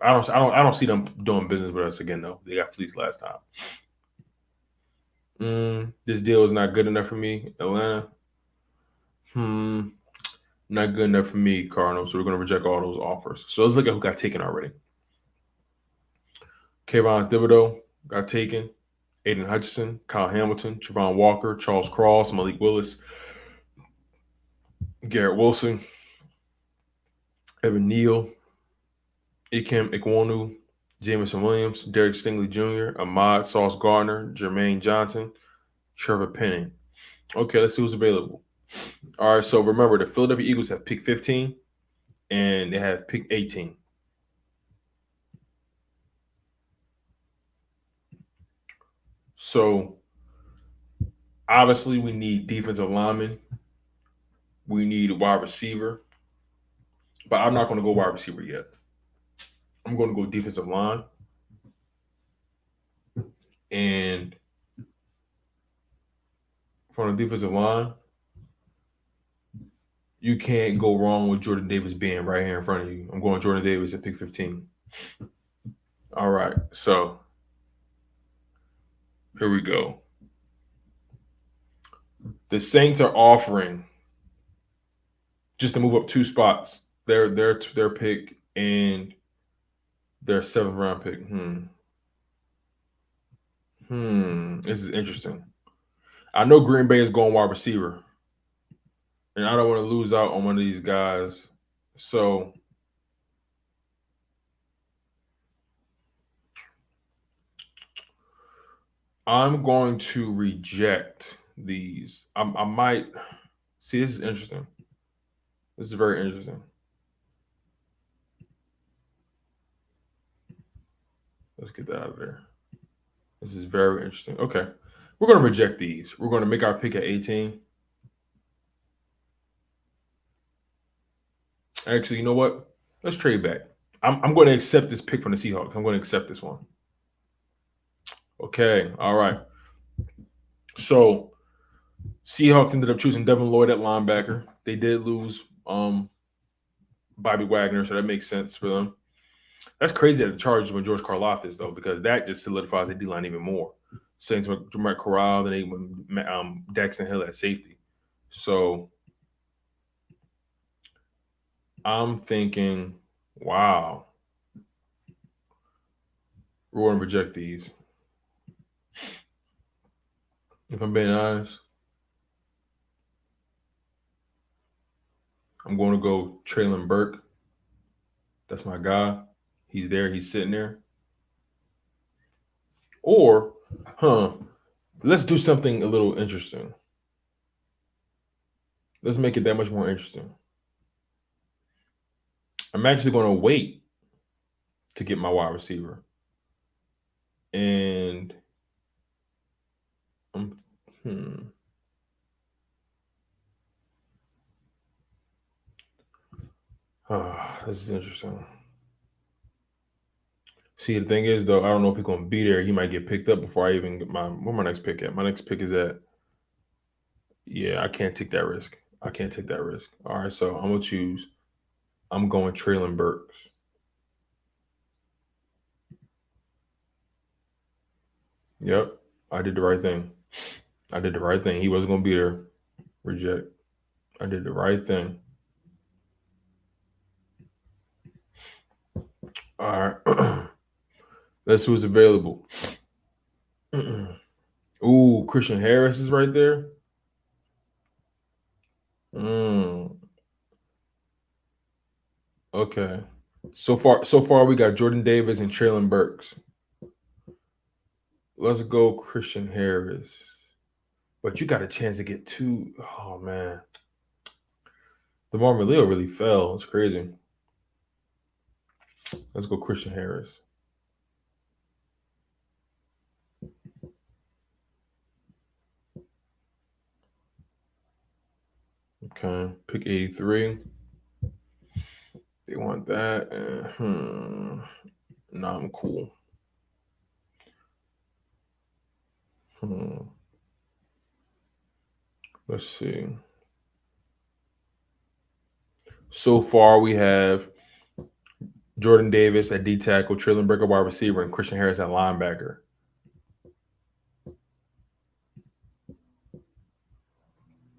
I don't see them doing business with us again though. They got fleeced last time. This deal is not good enough for me, Atlanta. Not good enough for me, Cardinals. So we're going to reject all those offers. So let's look at who got taken already. Kayvon Thibodeau got taken. Aiden Hutchinson, Kyle Hamilton, Trevon Walker, Charles Cross, Malik Willis, Garrett Wilson, Evan Neal, Ikem Ikwonu, Jameson Williams, Derek Stingley Jr., Ahmad Sauce Gardner, Jermaine Johnson, Trevor Penning. Okay, let's see who's available. All right, so remember, the Philadelphia Eagles have pick 15, and they have pick 18. So, obviously, we need defensive linemen. We need a wide receiver. But I'm not going to go wide receiver yet. I'm going to go defensive line. And from the defensive line, you can't go wrong with Jordan Davis being right here in front of you. I'm going Jordan Davis at pick 15. All right, so here we go. The Saints are offering just to move up 2 spots. Their pick and their 7th round pick. This is interesting. I know Green Bay is going wide receiver, and I don't want to lose out on one of these guys. So I'm going to reject these. I might see. This is interesting. This is very interesting. Let's get that out of there. This is very interesting. Okay. We're going to reject these. We're going to make our pick at 18. Actually, you know what? Let's trade back. I'm going to accept this pick from the Seahawks. I'm going to accept this one. Okay. All right. So Seahawks ended up choosing Devin Lloyd at linebacker. They did lose Bobby Wagner, so that makes sense for them. That's crazy that the Chargers went George Karlaftis, though, because that just solidifies the D-line even more. Saints went Matt Corral, then they went Daxton Hill at safety. So I'm thinking, wow, we're going to reject these. If I'm being honest, I'm going to go Traylon Burke. That's my guy. He's there. He's sitting there. Or, let's do something a little interesting. Let's make it that much more interesting. I'm actually going to wait to get my wide receiver. And this is interesting. See, the thing is, though, I don't know if he's going to be there. He might get picked up before I even get where my next pick at. My next pick is at. Yeah, I can't take that risk. I can't take that risk. All right, so I'm going to choose. I'm going Traylon Burks. Yep, I did the right thing. I did the right thing. He wasn't going to be there. Reject. I did the right thing. All right. That's who's available. Ooh, Christian Harris is right there. Okay. So far we got Jordan Davis and Traylon Burks. Let's go Christian Harris. But you got a chance to get 2. Oh man. DeMar Leo really fell. It's crazy. Let's go Christian Harris. Okay. Pick 83. They want that. Nah, I'm cool. Let's see. So far, we have Jordan Davis at D tackle, Traylon Burke at wide receiver, and Christian Harris at linebacker.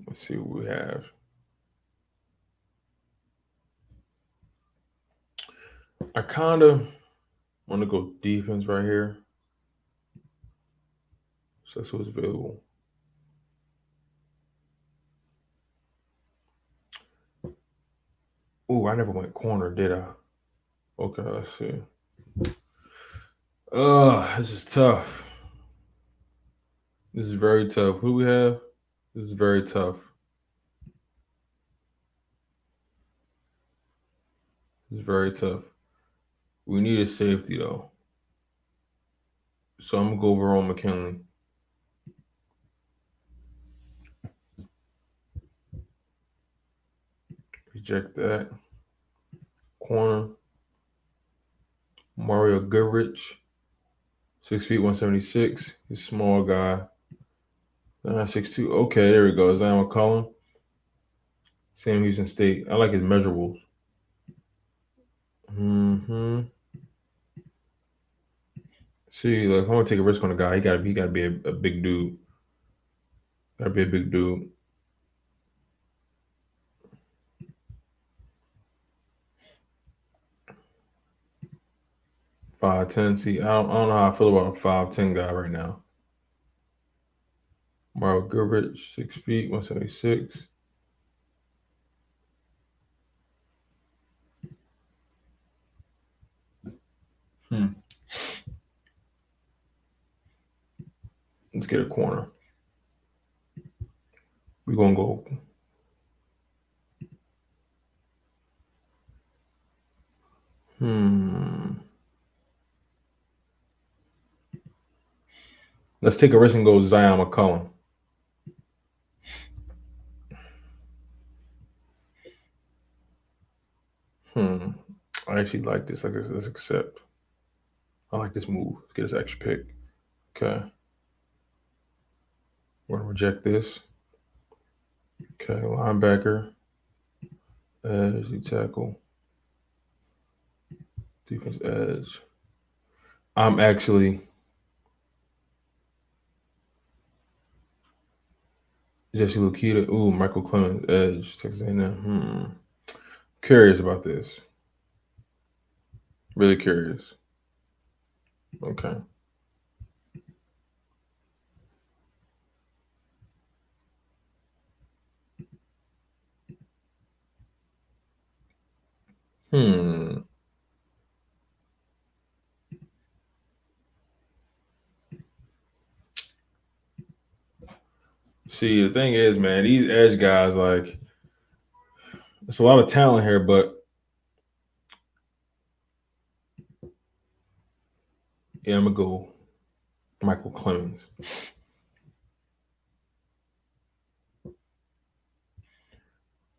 Let's see what we have. I kind of want to go defense right here. So that's what's available. Ooh, I never went corner, did I? Okay, let's see. This is tough. This is very tough. Who do we have? This is very tough. This is very tough. We need a safety though. So I'm gonna go Verone McKinley. Reject that. Corner. Mario Goodrich. 6 feet, 176. He's a small guy. 6'2". Okay, there we go. Zion McCollum. Sam Houston State. I like his measurables. See, like, I'm gonna take a risk on a guy. He gotta be a big dude. Gotta be a big dude. 5'10". See, I don't know how I feel about a 5'10" guy right now. Mario Goodrich, 6 feet, 176. Let's get a corner. We're gonna go. Let's take a risk and go Zion McCollum. I actually like this. Let's accept. I like this move. Let's get this extra pick. Okay. We're gonna reject this. Okay, linebacker. Edge, tackle. Defense edge. I'm actually Jesse Lukita. Ooh, Michael Clemens, edge, Texas A&M. Curious about this. Really curious. Okay. See, the thing is, man, these edge guys, like, it's a lot of talent here, but yeah, I'm gonna go Michael Clemens.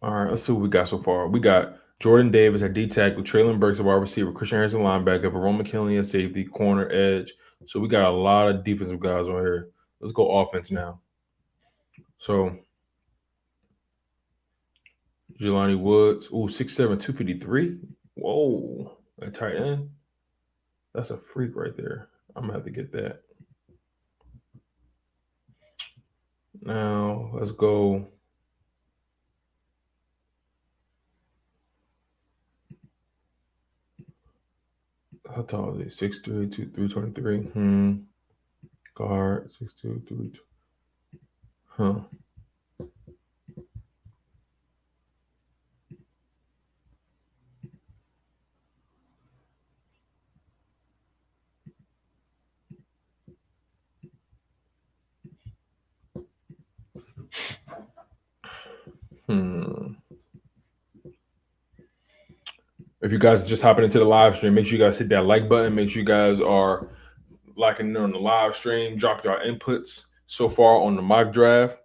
All right, let's see what we got so far. We got Jordan Davis at D tackle, Traylon Burks at wide receiver, Christian Harrison linebacker, Verone McKinley at safety, corner, edge. So we got a lot of defensive guys on here. Let's go offense now. So Jelani Woods, 6'7", 253. Whoa, at tight end. That's a freak right there. I'm gonna have to get that. Now let's go. How tall is he? 6'3", 323. Guard, 6'2", 3. Huh. If you guys are just hopping into the live stream, make sure you guys hit that like button. Make sure you guys are liking it on the live stream. Drop your inputs so far on the mock draft.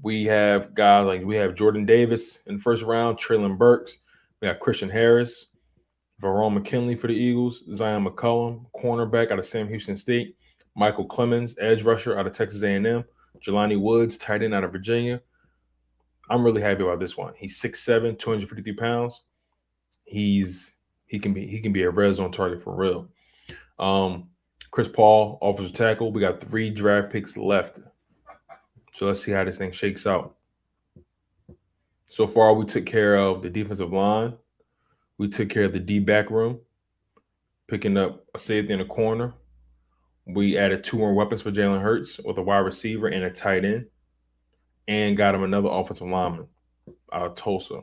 We have guys like we have Jordan Davis in the first round, Traylon Burks. We got Christian Harris, Verone McKinley for the Eagles, Zion McCollum, cornerback out of Sam Houston State, Michael Clemens, edge rusher out of Texas A&M, Jelani Woods, tight end out of Virginia. I'm really happy about this one. He's 6'7", 253 pounds. He can be a red zone target for real. Chris Paul, offensive tackle. We got 3 draft picks left. So let's see how this thing shakes out. So far, we took care of the defensive line. We took care of the D back room, picking up a safety in the corner. We added 2 more weapons for Jalen Hurts with a wide receiver and a tight end, and got him another offensive lineman out of Tulsa.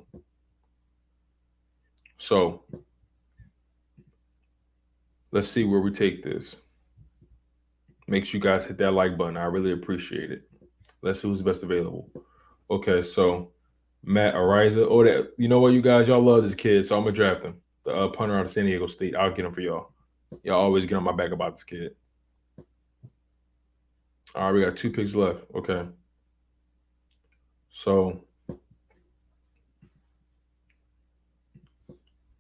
So let's see where we take this. Make sure you guys hit that like button. I really appreciate it. Let's see who's best available. Okay, so Matt Ariza. Oh, that you know what, you guys, y'all love this kid, so I'm gonna draft him. The punter out of San Diego State. I'll get him for y'all. Y'all always get on my back about this kid. All right, we got 2 picks left. Okay. So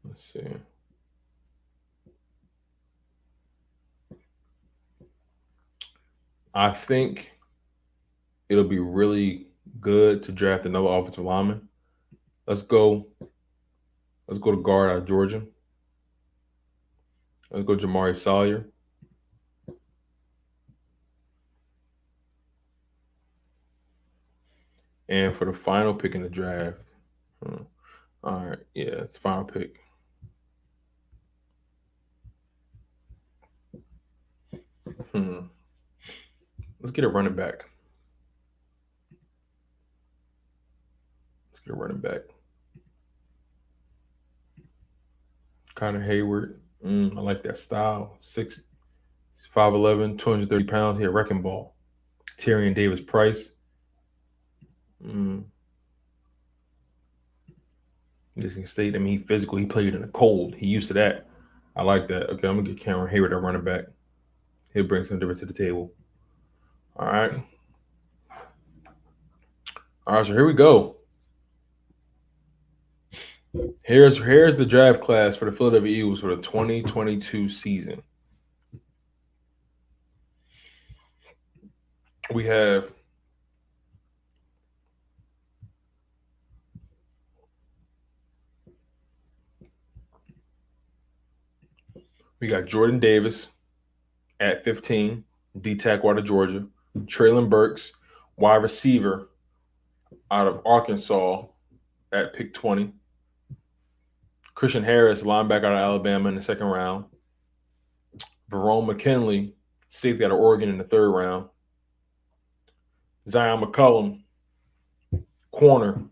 let's see. I think it'll be really good to draft another offensive lineman. Let's go to guard out of Georgia. Let's go Jamari Sawyer. And for the final pick in the draft, all right, yeah, it's final pick. Let's get a running back. Let's get a running back. Connor Hayward. I like that style. 5'11", 230 pounds. He a wrecking ball. Tyrion Davis Price. Michigan State. I mean, he physical. He played in the cold. He used to that. I like that. Okay, I'm gonna get Cameron Hayward at running back. He'll bring some difference to the table. All right. All right. So here we go. Here's the draft class for the Philadelphia Eagles for the 2022 season. We have Jordan Davis at 15, D-tackle out of Georgia. Traylon Burks, wide receiver out of Arkansas at pick 20. Christian Harris, linebacker out of Alabama in the second round. Verone McKinley, safety out of Oregon in the third round. Zion McCollum, corner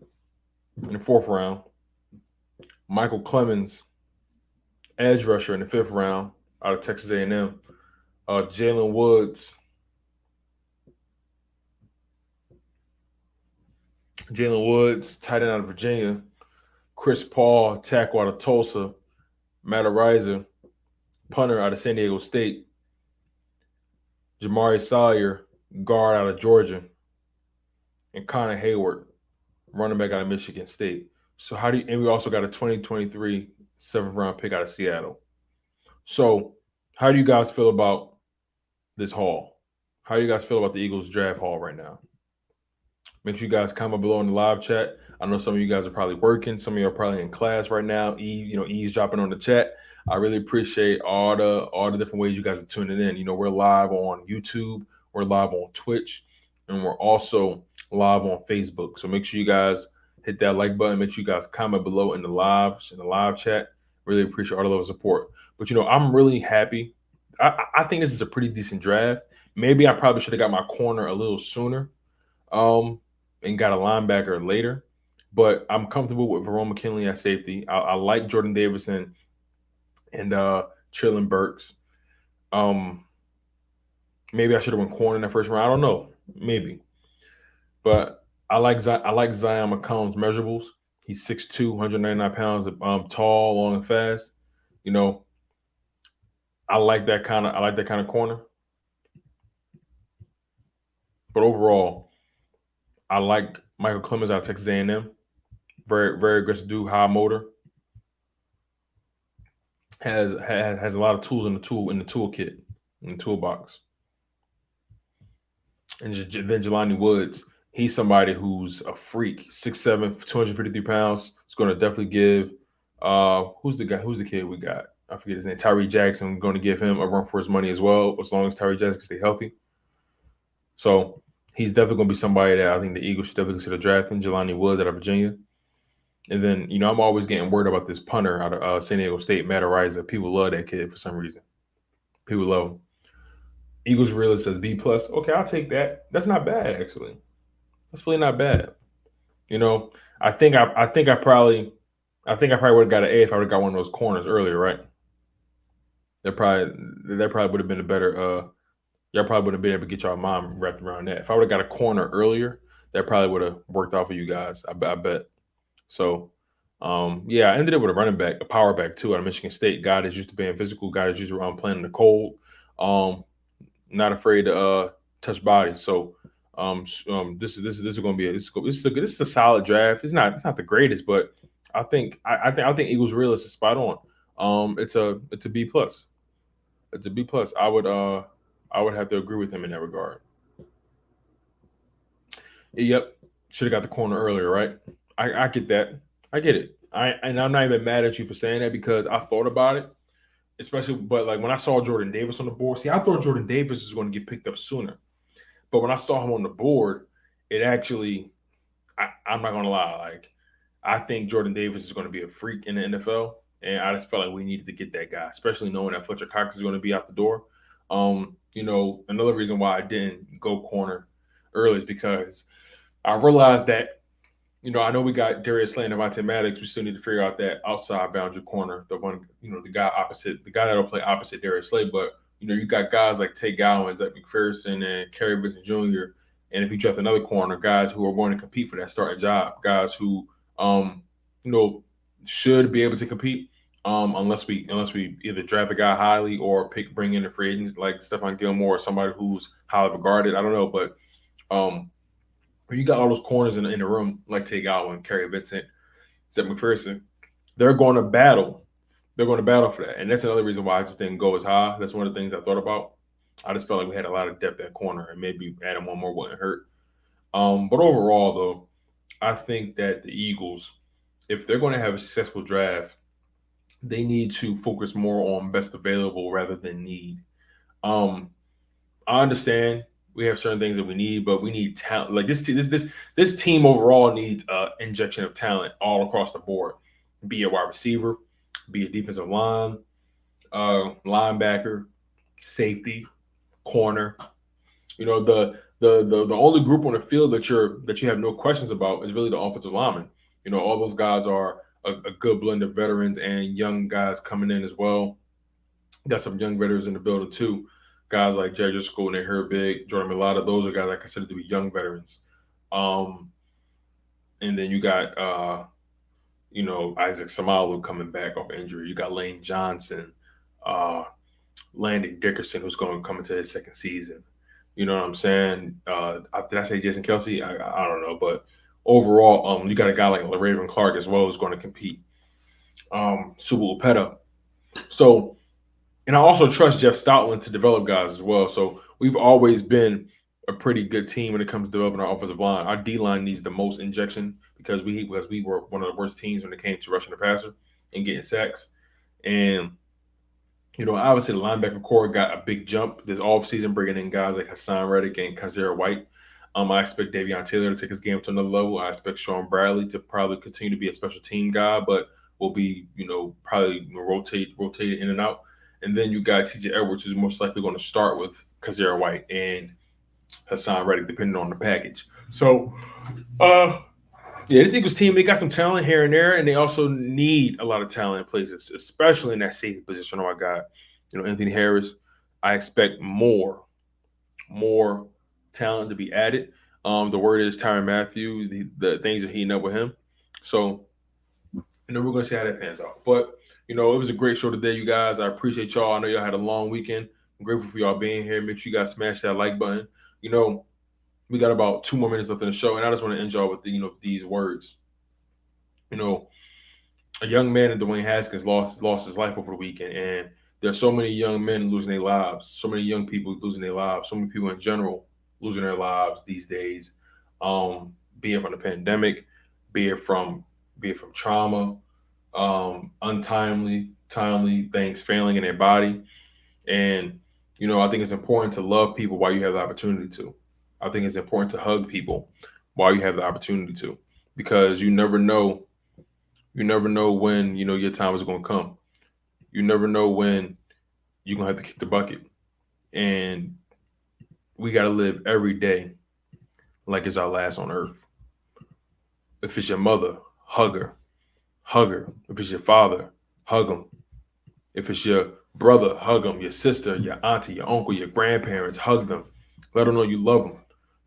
in the fourth round. Michael Clemens, edge rusher in the fifth round out of Texas A&M. Jalen Woods. Tight end out of Virginia. Chris Paul, tackle out of Tulsa. Matt Ariza, punter out of San Diego State. Jamari Sawyer, guard out of Georgia. And Connor Hayward, running back out of Michigan State. So and we also got a 2023 seventh round pick out of Seattle. So how do you guys feel about this haul? How do you guys feel about the Eagles draft haul right now? Make sure you guys comment below in the live chat. I know some of you guys are probably working. Some of you are probably in class right now. E's dropping on the chat. I really appreciate all the different ways you guys are tuning in. We're live on YouTube, we're live on Twitch, and we're also live on Facebook. So make sure you guys hit that like button. Make sure you guys comment below in the live chat. Really appreciate all the love support. But I'm really happy. I think this is a pretty decent draft. Maybe I probably should have got my corner a little sooner, and got a linebacker later. But I'm comfortable with Verone McKinley at safety. I like Jordan Davis and Traylon Burks. Maybe I should have went corner in the first round. I don't know. Maybe. But I like Zion McCollum's measurables. He's 6'2", 199 pounds, tall, long, and fast. I like that kind of corner. But overall, I like Michael Clemens out of Texas A&M. Very, very aggressive dude, high motor. Has a lot of tools in the toolkit, in the toolbox. And then Jelani Woods, he's somebody who's a freak. 6'7", 253 pounds. It's going to definitely give who's the kid we got? I forget his name. Tyrese Jackson. Going to give him a run for his money as well, as long as Tyrese Jackson can stay healthy. So he's definitely going to be somebody that I think the Eagles should definitely consider drafting. Jelani Woods out of Virginia. And then, I'm always getting worried about this punter out of San Diego State, Matt Ariza. People love that kid for some reason. People love him. Eagles realist says B+. Okay, I'll take that. That's not bad, actually. That's really not bad. I think I probably would have got an A if I would have got one of those corners earlier, right? That probably would have been a better y'all probably would have been able to get y'all mind wrapped around that. If I would have got a corner earlier, that probably would have worked out for you guys. I bet. So, I ended up with a running back, a power back too, out of Michigan State. Guy that's used to being physical, guy that's used to playing in the cold, not afraid to touch bodies. So, this is going to be this is a solid draft. It's not the greatest, but I think Eagles realist is spot on. It's a B+. It's a B+. I would have to agree with him in that regard. Yep, should have got the corner earlier, right? I get that. I get it. And I'm not even mad at you for saying that because I thought about it, especially. But like when I saw Jordan Davis on the board, I thought Jordan Davis was going to get picked up sooner. But when I saw him on the board, it actually, I'm not going to lie, like I think Jordan Davis is going to be a freak in the NFL, and I just felt like we needed to get that guy, especially knowing that Fletcher Cox is going to be out the door. Another reason why I didn't go corner early is because I realized that, I know we got Darius Slay and Devonta Maddox. We still need to figure out that outside boundary corner, the one, the guy that'll play opposite Darius Slay. But, you got guys like Tate Gowan, Zach McPherson, and Kerry Vincent Jr. And if you draft another corner, guys who are going to compete for that starting job, guys who, um, you know, should be able to compete. Unless we either draft a guy highly or bring in a free agent like Stephon Gilmore or somebody who's highly regarded. I don't know, but um, you got all those corners in the room like Tay Godwin, Kerry Vincent, Zach McPherson. They're going to battle. They're going to battle for that, and that's another reason why I just didn't go as high. That's one of the things I thought about. I just felt like we had a lot of depth at corner, and maybe adding one more wouldn't hurt. But overall, though, I think that the Eagles, if they're going to have a successful draft, they need to focus more on best available rather than need. Um, I understand we have certain things that we need, but we need talent. Like this team overall needs injection of talent all across the board. Be a wide receiver, be a defensive line, linebacker, safety, corner. The only group on the field that you have no questions about is really the offensive linemen. All those guys are a good blend of veterans and young guys coming in as well. Got some young veterans in the building too. Guys like Jerry Driscoll, Nate Herbig, Jordan Mailata, those are guys I consider to be young veterans. Um, and then you got Isaac Samalu coming back off injury. You got Lane Johnson, uh, Landon Dickerson, who's going to come into his second season. You know what I'm saying? Did I say Jason Kelsey? I don't know, but overall, you got a guy like Raven Clark as well who's going to compete. Subu Upeta. So, and I also trust Jeff Stoutland to develop guys as well. So we've always been a pretty good team when it comes to developing our offensive line. Our D line needs the most injection because we were one of the worst teams when it came to rushing the passer and getting sacks. And obviously the linebacker core got a big jump this offseason, bringing in guys like Hassan Reddick and Kazir White. I expect Davion Taylor to take his game to another level. I expect Sean Bradley to probably continue to be a special team guy, but will be, probably rotate in and out. And then you got TJ Edwards, who's most likely going to start with Kazir White and Hassan Reddick, depending on the package. So, yeah, this Eagles team, they got some talent here and there, and they also need a lot of talent in places, especially in that safety position. Oh, I got, Anthony Harris. I expect more talent to be added. The word is Tyrann Mathieu. The things are heating up with him. So, we're going to see how that pans out. But, it was a great show today, you guys. I appreciate y'all. I know y'all had a long weekend. I'm grateful for y'all being here. Make sure you guys smash that like button. We got about 2 more minutes left in the show, and I just want to end y'all with these words. A young man in Dwayne Haskins lost his life over the weekend, and there's so many young men losing their lives, so many young people losing their lives, so many people in general losing their lives these days. Be it from the pandemic, be it from trauma, timely things failing in their body, and I think it's important to love people while you have the opportunity to. I think it's important to hug people while you have the opportunity to, because you never know. You never know when your time is going to come. You never know when you're going to have to kick the bucket, and we got to live every day like it's our last on earth. If it's your mother, hug her, hug her. If it's your father, hug him. If it's your brother, hug them. Your sister, your auntie, your uncle, your grandparents, hug them. Let them know you love them.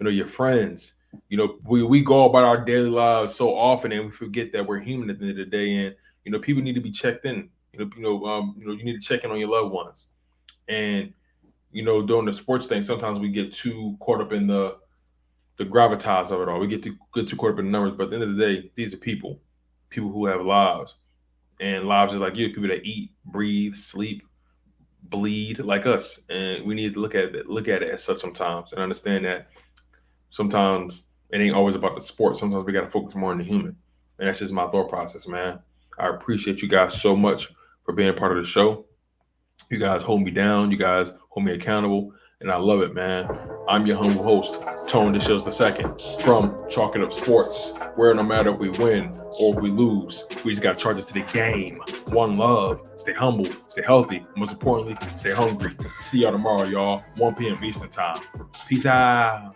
Your friends. We go about our daily lives so often, and we forget that we're human at the end of the day. And people need to be checked in. You need to check in on your loved ones. And during the sports thing, sometimes we get too caught up in the gravitas of it all. We get too caught up in the numbers. But at the end of the day, these are people who have lives, and lives just like you. People that eat, breathe, sleep, bleed like us, and we need to look at it as such sometimes, and understand that sometimes it ain't always about the sport. Sometimes we got to focus more on the human, and that's just my thought process, man. I appreciate you guys so much for being part of the show. You guys hold me down. You guys hold me accountable, and I love it, man. I'm your humble host, Tone DeShields II from Chalk It Up Sports, where no matter if we win or if we lose, we just got to charge us to the game. One love, stay humble, stay healthy, and most importantly, stay hungry. See y'all tomorrow, y'all, 1 p.m. Eastern Time. Peace out.